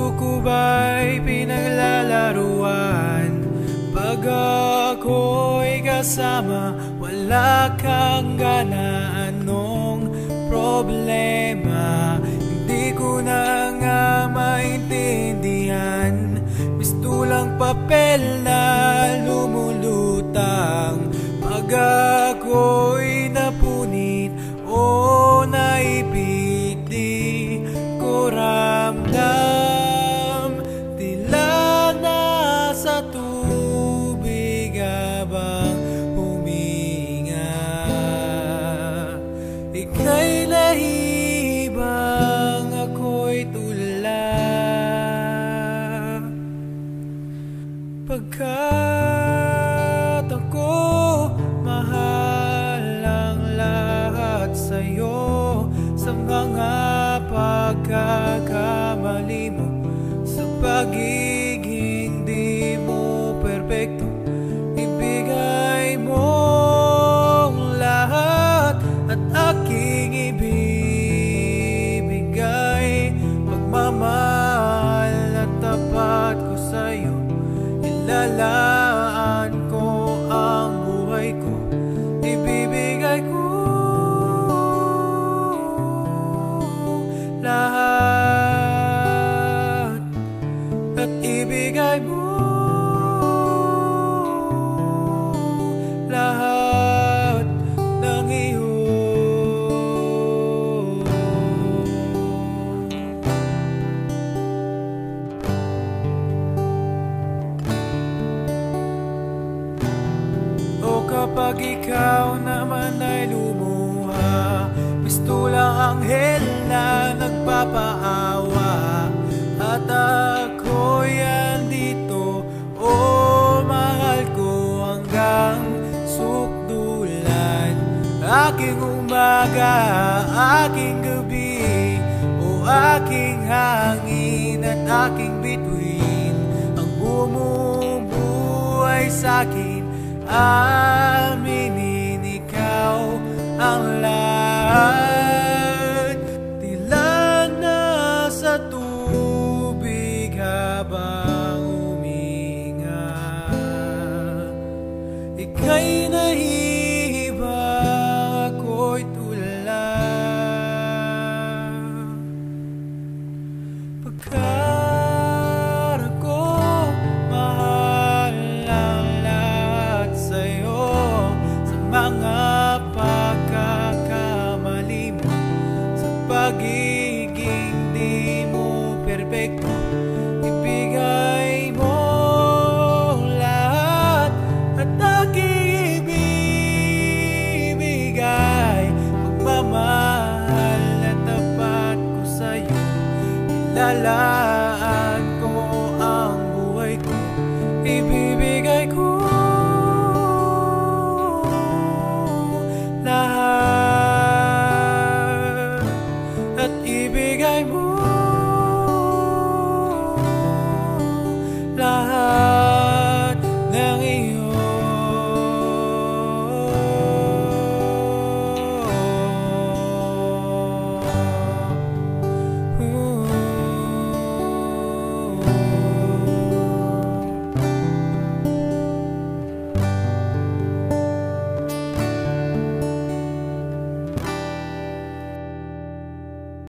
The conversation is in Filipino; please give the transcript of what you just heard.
puso ko ba'y pinaglalaruan? Pag ako'y kasama, wala kang gana. Anong problema? Hindi ko na nga maintindihan. Mistulang papel na lumulutang. Pag ako'y napunit o naipit, di ko ramdam. Tila nasa tubig habang huminga. Ika'y nahibang, ako'y tula. Pagkat ako mahal ang lahat sa'yo, sa mga pagkakamali mo, sa pagiging di mo perpekto. Ibigay mo ang lahat at aking ibibigay. Pagmamahal na tapat ko sa'yo, ilalaan ko ang buhay ko. Ibibigay ko lahat at ibigay mo lahat ng iyo. O kapag ikaw naman ay lumuha, mistulang anghel na nagpapaawa, at ako'y andito, o mahal ko hanggang sukdulan. Aking umaga, aking gabi, o aking hangin at aking bituin, ang bumubuhay sa'kin. Aminin ikaw ang lahat. Tila nasa tubig habang huminga. Ika'y nahihiba, ako'y tula. Pagkat ako mahal ang lahat sa'yo, sa mga pagkakamali mo, sa pagiging di mo perpekto. Ibigay mo lahat at aking ibibigay. Pagmamahal na tapat ko sa'yo, ilalaan ko ang buhay ko. Ibibigay ko lahat at ibigay